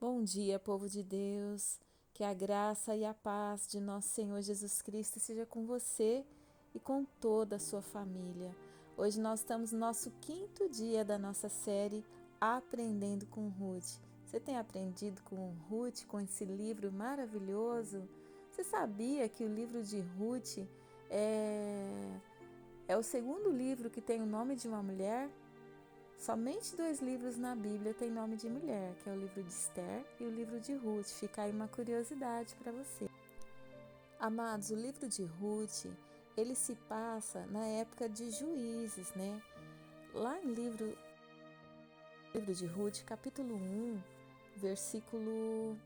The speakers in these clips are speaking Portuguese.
Bom dia, povo de Deus, que a graça e a paz de nosso Senhor Jesus Cristo seja com você e com toda a sua família. Hoje nós estamos no nosso 5º dia da nossa série Aprendendo com Ruth. Você tem aprendido com Ruth, com esse livro maravilhoso? Você sabia que o livro de Ruth é o segundo livro que tem o nome de uma mulher? Somente 2 livros na Bíblia têm nome de mulher, que é o livro de Esther e o livro de Ruth. Fica aí uma curiosidade para você. Amados, o livro de Ruth, ele se passa na época de Juízes, né? Lá em livro de Ruth, capítulo 1, versículo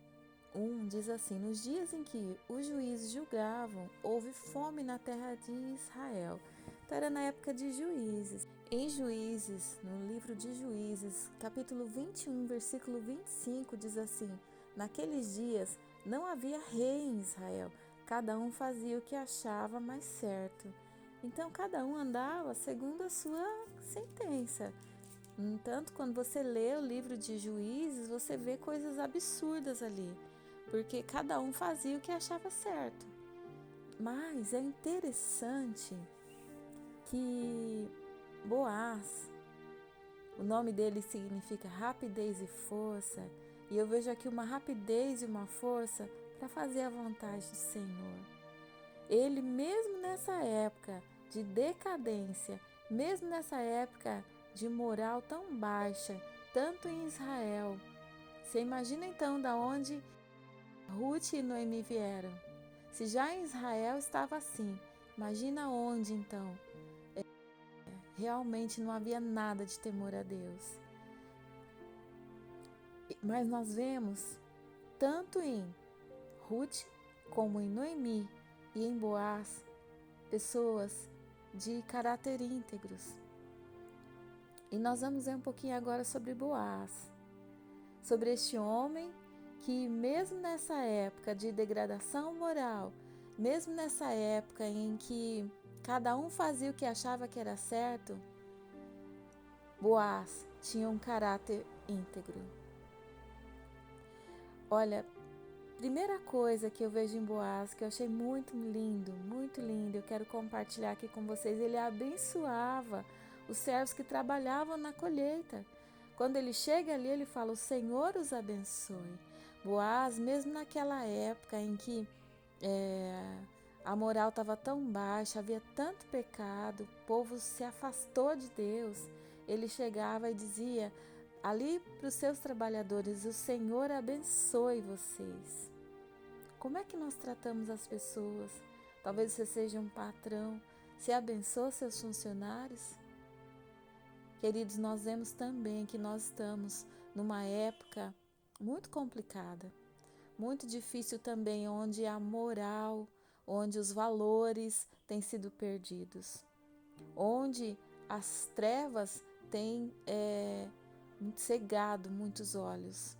1, diz assim: Nos dias em que os juízes julgavam, houve fome na terra de Israel. Então era na época de Juízes. Em Juízes, no livro de Juízes, capítulo 21, versículo 25, diz assim: Naqueles dias não havia rei em Israel, cada um fazia o que achava mais certo. Então cada um andava segundo a sua sentença. No entanto, quando você lê o livro de Juízes, você vê coisas absurdas ali, porque cada um fazia o que achava certo. Mas é interessante que Boaz, o nome dele significa rapidez e força, e eu vejo aqui uma rapidez e uma força para fazer a vontade do Senhor. Ele, mesmo nessa época de decadência, mesmo nessa época de moral tão baixa, tanto em Israel, você imagina então da onde Ruth e Noemi vieram? Se já em Israel estava assim, imagina onde então? Realmente não havia nada de temor a Deus. Mas nós vemos, tanto em Ruth como em Noemi e em Boaz, pessoas de caráter íntegros. E nós vamos ver um pouquinho agora sobre Boaz, sobre este homem que mesmo nessa época de degradação moral, mesmo nessa época em que cada um fazia o que achava que era certo, Boaz tinha um caráter íntegro. Olha, primeira coisa que eu vejo em Boaz, que eu achei muito lindo, eu quero compartilhar aqui com vocês, ele abençoava os servos que trabalhavam na colheita. Quando ele chega ali, ele fala: o Senhor os abençoe. Boaz, mesmo naquela época em que a moral estava tão baixa, havia tanto pecado, o povo se afastou de Deus, ele chegava e dizia ali para os seus trabalhadores: o Senhor abençoe vocês. Como é que nós tratamos as pessoas? Talvez você seja um patrão. Você abençoa seus funcionários? Queridos, nós vemos também que nós estamos numa época muito complicada, muito difícil também, onde a moral, onde os valores têm sido perdidos, onde as trevas têm cegado muitos olhos.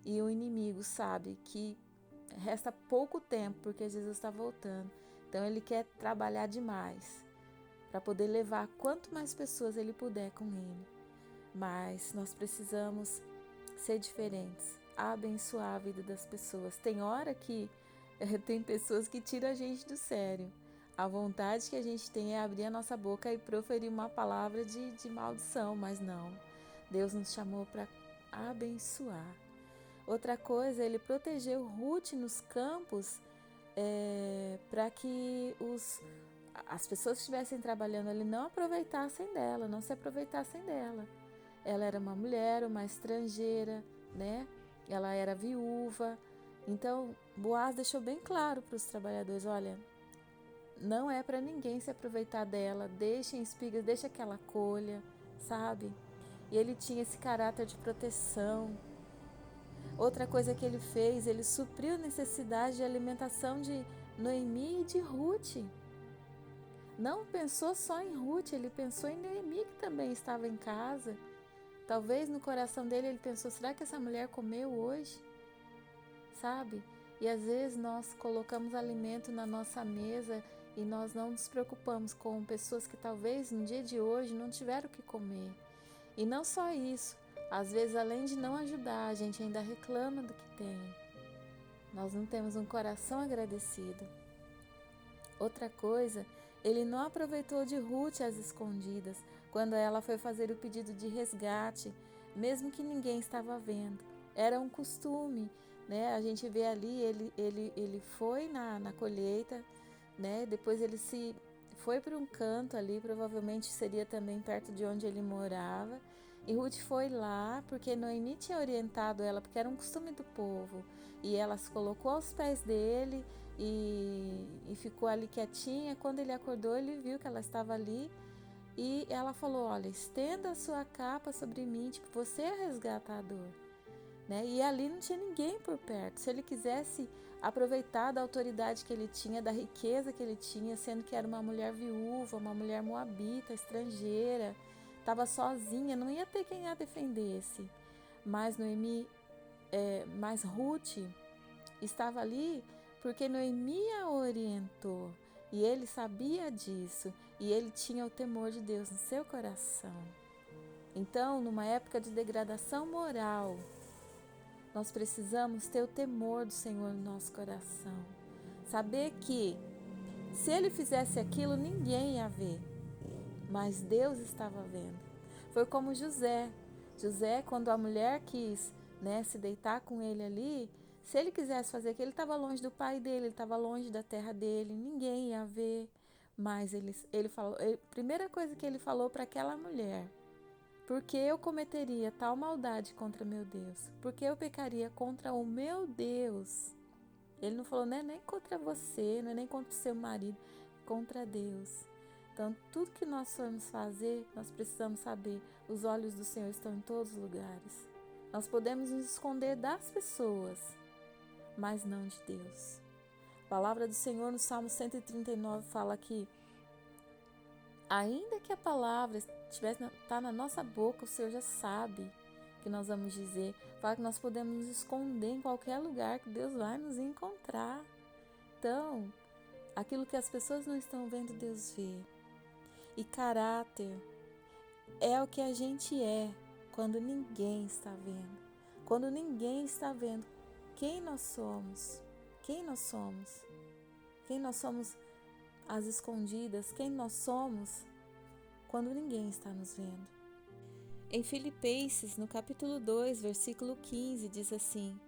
E o inimigo sabe que resta pouco tempo, porque Jesus está voltando. Então ele quer trabalhar demais para poder levar quanto mais pessoas ele puder com ele. Mas nós precisamos ser diferentes, abençoar a vida das pessoas. Tem hora que tem pessoas que tiram a gente do sério. A vontade que a gente tem é abrir a nossa boca e proferir uma palavra de maldição, mas não. Deus nos chamou para abençoar. Outra coisa, ele protegeu Ruth nos campos para que as pessoas que estivessem trabalhando ali não aproveitassem dela, não se aproveitassem dela. Ela era uma mulher, uma estrangeira, né? Ela era viúva. Então, Boaz deixou bem claro para os trabalhadores: olha, não é para ninguém se aproveitar dela, deixem espigas, deixa que ela colha, sabe? E ele tinha esse caráter de proteção. Outra coisa que ele fez, ele supriu a necessidade de alimentação de Noemi e de Ruth. Não pensou só em Ruth, ele pensou em Noemi, que também estava em casa. Talvez no coração dele ele pensou: será que essa mulher comeu hoje? Sabe? E às vezes nós colocamos alimento na nossa mesa e nós não nos preocupamos com pessoas que talvez no dia de hoje não tiveram o que comer. E não só isso, às vezes além de não ajudar, a gente ainda reclama do que tem. Nós não temos um coração agradecido. Outra coisa, ele não aproveitou de Ruth às escondidas, quando ela foi fazer o pedido de resgate, mesmo que ninguém estava vendo. Era um costume, né? A gente vê ali, ele foi na colheita, né? Depois ele se foi para um canto ali, provavelmente seria também perto de onde ele morava. E Ruth foi lá porque Noemi tinha orientado ela, porque era um costume do povo. E ela se colocou aos pés dele e ficou ali quietinha. Quando ele acordou, ele viu que ela estava ali e ela falou: olha, estenda a sua capa sobre mim, tipo, você é resgatador. Né? E ali não tinha ninguém por perto. Se ele quisesse aproveitar da autoridade que ele tinha, da riqueza que ele tinha, sendo que era uma mulher viúva, uma mulher moabita, estrangeira, estava sozinha, não ia ter quem a defendesse. Mas mas Ruth estava ali porque Noemi a orientou e ele sabia disso e ele tinha o temor de Deus no seu coração. Então, numa época de degradação moral, nós precisamos ter o temor do Senhor no nosso coração. Saber que se ele fizesse aquilo, ninguém ia ver, mas Deus estava vendo. Foi como José. José, quando a mulher quis, né, se deitar com ele ali, se ele quisesse fazer aquilo, ele estava longe do pai dele, ele estava longe da terra dele, ninguém ia ver. Mas ele falou, a primeira coisa que ele falou para aquela mulher: porque eu cometeria tal maldade contra meu Deus? Porque eu pecaria contra o meu Deus? Ele não falou, né, nem contra você, não é nem contra o seu marido, contra Deus. Então, tudo que nós formos fazer, nós precisamos saber, os olhos do Senhor estão em todos os lugares. Nós podemos nos esconder das pessoas, mas não de Deus. A palavra do Senhor no Salmo 139 fala que ainda que a palavra está na nossa boca, o Senhor já sabe o que nós vamos dizer. Fala que nós podemos nos esconder em qualquer lugar, que Deus vai nos encontrar. Então, aquilo que as pessoas não estão vendo, Deus vê. E caráter é o que a gente é quando ninguém está vendo. Quando ninguém está vendo quem nós somos. Quem nós somos. Quem nós somos às escondidas. Quem nós somos quando ninguém está nos vendo. Em Filipenses, no capítulo 2, versículo 15, diz assim: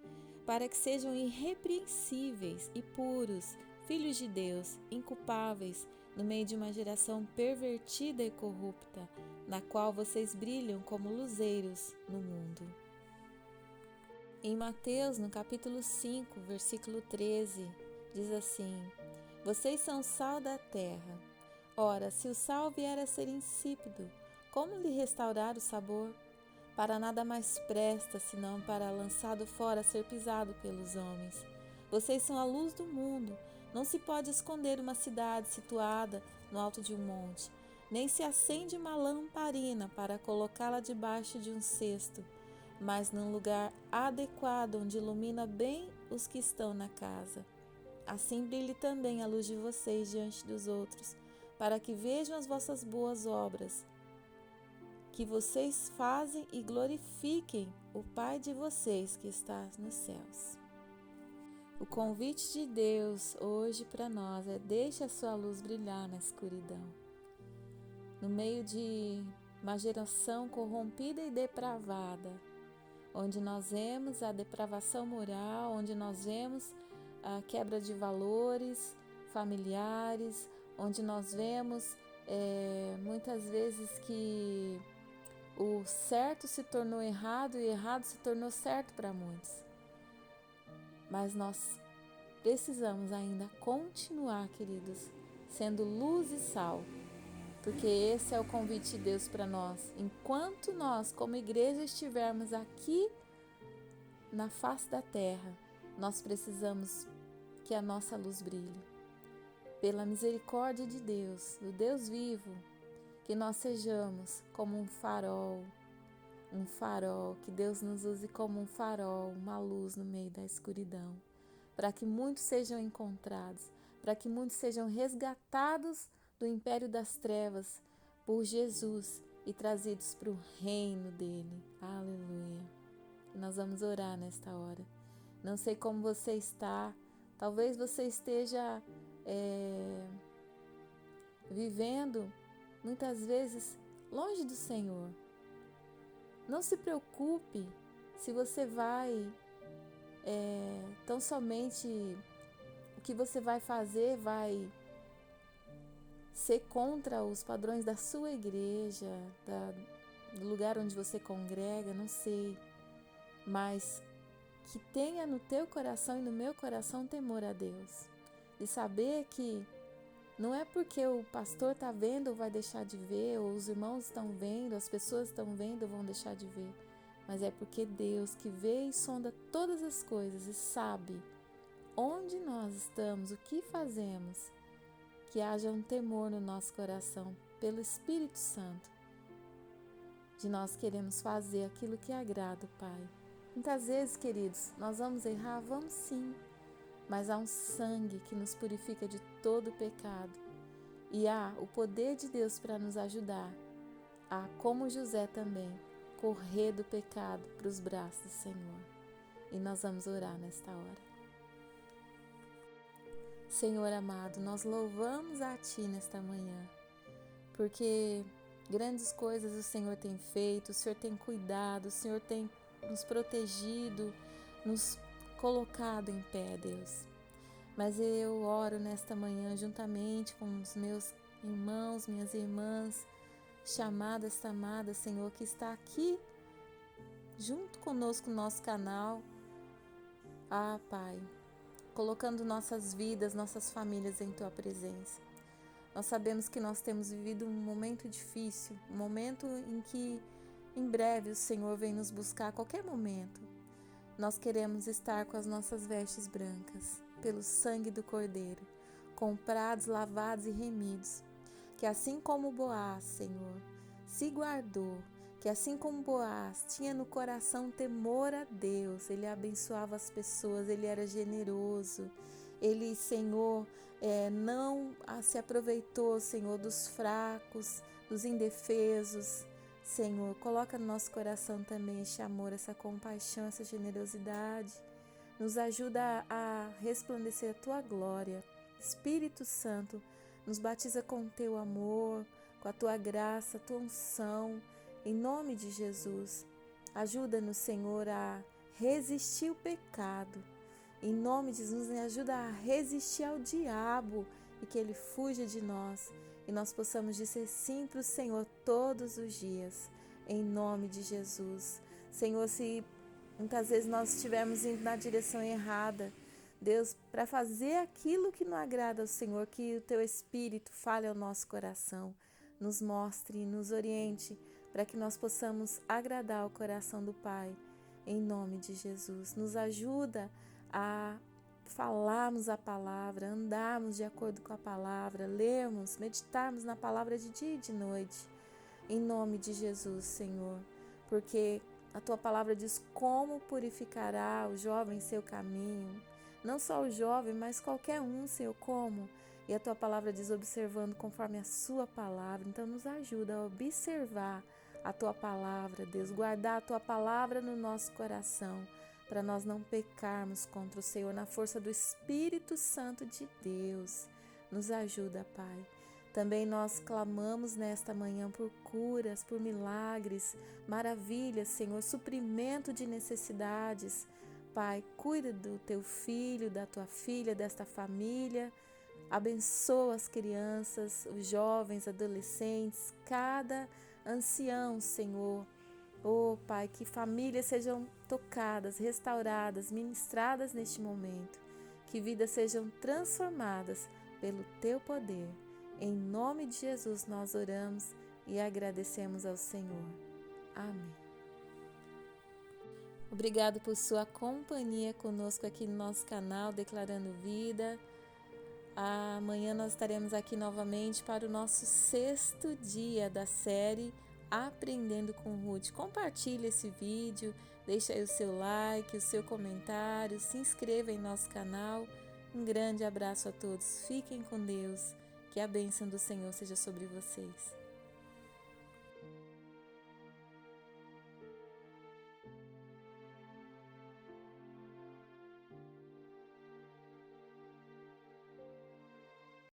para que sejam irrepreensíveis e puros, filhos de Deus, inculpáveis, no meio de uma geração pervertida e corrupta, na qual vocês brilham como luzeiros no mundo. Em Mateus, no capítulo 5, versículo 13, diz assim: vocês são o sal da terra. Ora, se o sal vier a ser insípido, como lhe restaurar o sabor? Para nada mais presta, senão para, lançado fora, ser pisado pelos homens. Vocês são a luz do mundo. Não se pode esconder uma cidade situada no alto de um monte, nem se acende uma lamparina para colocá-la debaixo de um cesto, mas num lugar adequado, onde ilumina bem os que estão na casa. Assim brilhe também a luz de vocês diante dos outros, para que vejam as vossas boas obras, que vocês fazem e glorifiquem o Pai de vocês que está nos céus. O convite de Deus hoje para nós é: deixe a sua luz brilhar na escuridão. No meio de uma geração corrompida e depravada, onde nós vemos a depravação moral, onde nós vemos a quebra de valores familiares, onde nós vemos muitas vezes que o certo se tornou errado e errado se tornou certo para muitos. Mas nós precisamos ainda continuar, queridos, sendo luz e sal, porque esse é o convite de Deus para nós. Enquanto nós, como igreja, estivermos aqui na face da terra, nós precisamos que a nossa luz brilhe. Pela misericórdia de Deus, do Deus vivo, que nós sejamos como um farol, que Deus nos use como um farol, uma luz no meio da escuridão, para que muitos sejam encontrados, para que muitos sejam resgatados do império das trevas por Jesus e trazidos para o reino dele. Aleluia. Nós vamos orar nesta hora. Não sei como você está, talvez você esteja vivendo muitas vezes longe do Senhor. Não se preocupe se você vai, tão somente o que você vai fazer vai ser contra os padrões da sua igreja, do lugar onde você congrega, não sei. Mas que tenha no teu coração e no meu coração temor a Deus. E saber que não é porque o pastor está vendo ou vai deixar de ver, ou os irmãos estão vendo, as pessoas estão vendo ou vão deixar de ver. Mas é porque Deus que vê e sonda todas as coisas e sabe onde nós estamos, o que fazemos, que haja um temor no nosso coração pelo Espírito Santo, de nós queremos fazer aquilo que agrada o Pai. Muitas vezes, queridos, nós vamos errar? Vamos sim, mas há um sangue que nos purifica de todo pecado e há o poder de Deus para nos ajudar a, como José também, correr do pecado para os braços do Senhor. E nós vamos orar nesta hora. Senhor amado, nós louvamos a Ti nesta manhã, porque grandes coisas o Senhor tem feito, o Senhor tem cuidado, o Senhor tem nos protegido, nos colocado em pé, Deus. Mas eu oro nesta manhã juntamente com os meus irmãos, minhas irmãs, chamada esta amada, Senhor, que está aqui junto conosco no nosso canal. Pai, colocando nossas vidas, nossas famílias em Tua presença. Nós sabemos que nós temos vivido um momento difícil, um momento em que em breve o Senhor vem nos buscar a qualquer momento. Nós queremos estar com as nossas vestes brancas, pelo sangue do Cordeiro, comprados, lavados e remidos. Que assim como Boaz, Senhor, se guardou, que assim como Boaz tinha no coração temor a Deus, ele abençoava as pessoas, ele era generoso, ele, Senhor, não se aproveitou, Senhor, dos fracos, dos indefesos. Senhor, coloca no nosso coração também esse amor, essa compaixão, essa generosidade. Nos ajuda a resplandecer a Tua glória. Espírito Santo, nos batiza com o Teu amor, com a Tua graça, a Tua unção. Em nome de Jesus, ajuda-nos, Senhor, a resistir ao pecado. Em nome de Jesus, nos ajuda a resistir ao diabo e que ele fuja de nós. E nós possamos dizer sim para o Senhor todos os dias, em nome de Jesus. Senhor, se muitas vezes nós estivermos indo na direção errada, Deus, para fazer aquilo que não agrada ao Senhor, que o Teu Espírito fale ao nosso coração, nos mostre, nos oriente, para que nós possamos agradar o coração do Pai, em nome de Jesus. Nos ajuda a falarmos a palavra, andarmos de acordo com a palavra, lermos, meditarmos na palavra de dia e de noite, em nome de Jesus, Senhor, porque a Tua palavra diz como purificará o jovem seu caminho, não só o jovem, mas qualquer um, Senhor, como? E a Tua palavra diz observando conforme a Sua palavra, então nos ajuda a observar a Tua palavra, Deus, guardar a Tua palavra no nosso coração, para nós não pecarmos contra o Senhor, na força do Espírito Santo de Deus. Nos ajuda, Pai. Também nós clamamos nesta manhã por curas, por milagres, maravilhas, Senhor, suprimento de necessidades. Pai, cuida do Teu filho, da Tua filha, desta família. Abençoa as crianças, os jovens, adolescentes, cada ancião, Senhor. Pai, que famílias sejam tocadas, restauradas, ministradas neste momento. Que vidas sejam transformadas pelo Teu poder. Em nome de Jesus nós oramos e agradecemos ao Senhor. Amém. Obrigado por sua companhia conosco aqui no nosso canal Declarando Vida. Amanhã nós estaremos aqui novamente para o nosso 6º dia da série Aprendendo com Ruth. Compartilhe esse vídeo, Deixe aí o seu like, o seu comentário, se inscreva em nosso canal. Um grande abraço a todos, fiquem com Deus, que a bênção do Senhor seja sobre vocês.